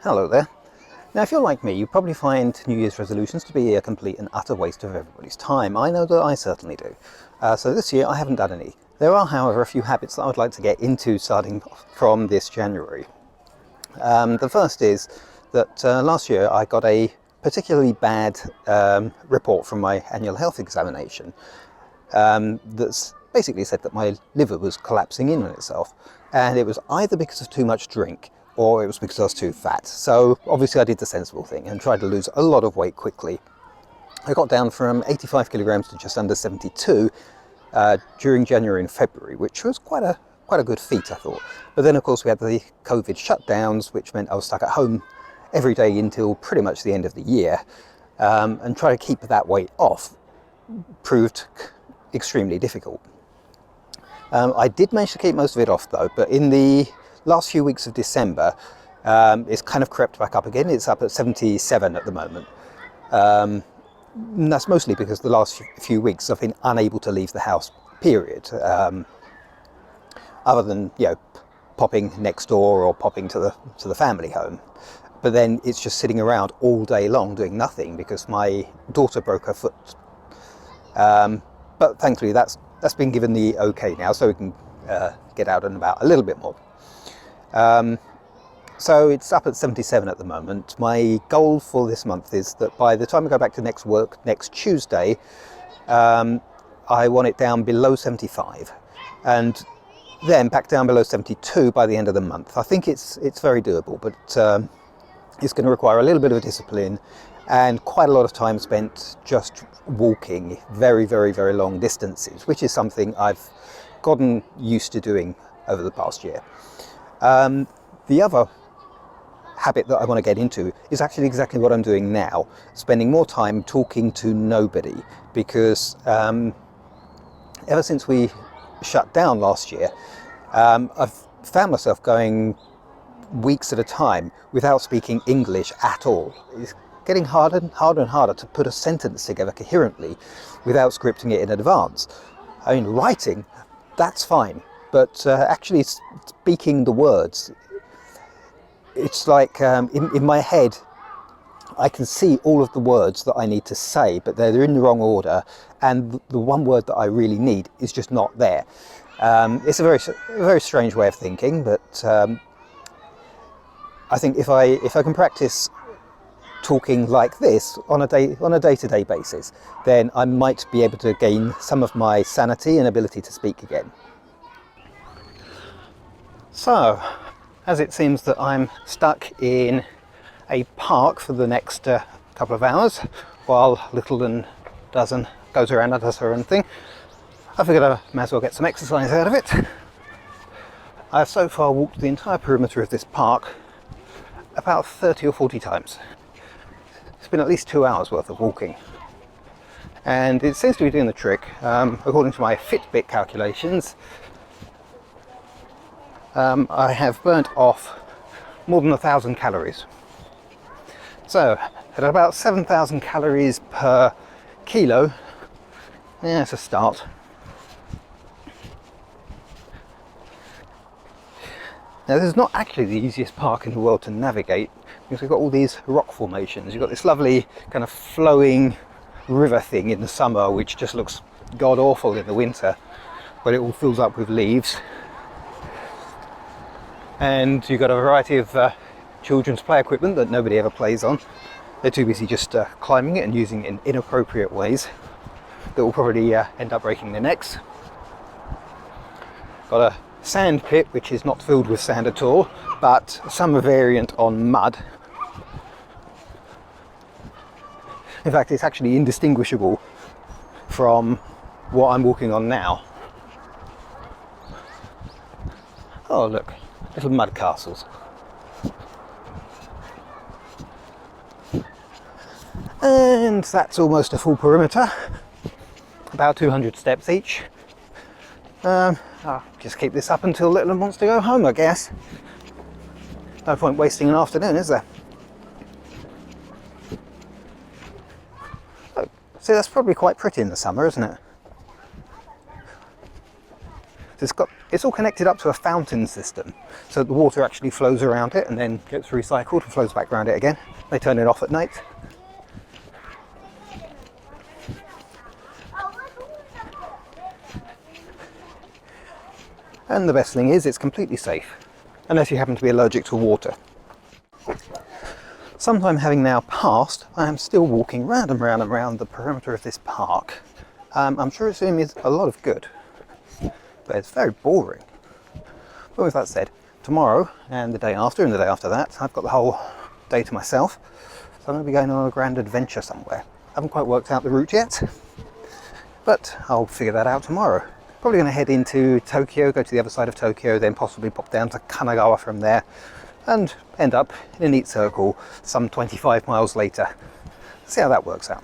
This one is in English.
Hello there. Now, if you're like me, you probably find New Year's resolutions to be a complete and utter waste of everybody's time. I know that I certainly do. So this year I haven't done any. There are, however, a few habits that I would like to get into starting from this January. The first is that last year I got a particularly bad report from my annual health examination that's basically said that my liver was collapsing in on itself, and it was either because of too much drink or it was because I was too fat. So obviously I did the sensible thing and tried to lose a lot of weight quickly. I got down from 85 kilograms to just under 72 during January and February, which was quite a good feat, I thought. But then of course we had the COVID shutdowns, which meant I was stuck at home every day until pretty much the end of the year, and trying to keep that weight off proved extremely difficult. I did manage to keep most of it off though, but in the last few weeks of December it's kind of crept back up again. It's up at 77 at the moment. And that's mostly because the last few weeks I've been unable to leave the house, period. Other than, popping next door or popping to the family home. But then it's just sitting around all day long doing nothing because my daughter broke her foot. But thankfully that's been given the okay now, so we can get out and about a little bit more. So it's up at 77 at the moment. My goal for this month is that by the time I go back to next Tuesday, I want it down below 75, and then back down below 72 by the end of the month. I think it's very doable, but it's going to require a little bit of discipline and quite a lot of time spent just walking very, very, very long distances, which is something I've gotten used to doing over the past year. The other habit that I want to get into is actually exactly what I'm doing now, spending more time talking to nobody, because ever since we shut down last year, I've found myself going weeks at a time without speaking English at all. It's getting harder and harder to put a sentence together coherently without scripting it in advance. I mean, writing, that's fine, but actually speaking the words, it's like in my head I can see all of the words that I need to say, but they're in the wrong order, and the one word that I really need is just not there. It's a very strange way of thinking, but I think if I can practice talking like this on a day-to-day basis, then I might be able to gain some of my sanity and ability to speak again. So, as it seems that I'm stuck in a park for the next couple of hours while Little Un goes around and does her own thing, I figured I might as well get some exercise out of it. I've so far walked the entire perimeter of this park about 30 or 40 times. It's been at least 2 hours worth of walking, and it seems to be doing the trick. According to my Fitbit calculations, I have burnt off more than 1,000 calories. So at about 7,000 calories per kilo, yeah, it's a start. Now, this is not actually the easiest park in the world to navigate, because we've got all these rock formations. You've got this lovely kind of flowing river thing in the summer, which just looks god awful in the winter, but it all fills up with leaves. And you've got a variety of children's play equipment that nobody ever plays on. They're too busy just climbing it and using it in inappropriate ways that will probably end up breaking their necks. Got a sand pit, which is not filled with sand at all, but some variant on mud. In fact, it's actually indistinguishable from what I'm walking on now. Oh look, little mud castles. And that's almost a full perimeter, about 200 steps each. I'll just keep this up until Little Un wants to go home, I guess. No point wasting an afternoon, is there? Oh, see, that's probably quite pretty in the summer, isn't it? It's got It's all connected up to a fountain system, so the water actually flows around it and then gets recycled and flows back around it again. They turn it off at night. And the best thing is it's completely safe, unless you happen to be allergic to water. Sometime having now passed, I am still walking round and round and round the perimeter of this park. I'm sure it's doing me a lot of good, but it's very boring. But with that said, tomorrow and the day after and the day after that, I've got the whole day to myself. So I'm going to be going on a grand adventure somewhere. I haven't quite worked out the route yet, but I'll figure that out tomorrow. Probably going to head into Tokyo, go to the other side of Tokyo, then possibly pop down to Kanagawa from there, and end up in a neat circle some 25 miles later. See how that works out.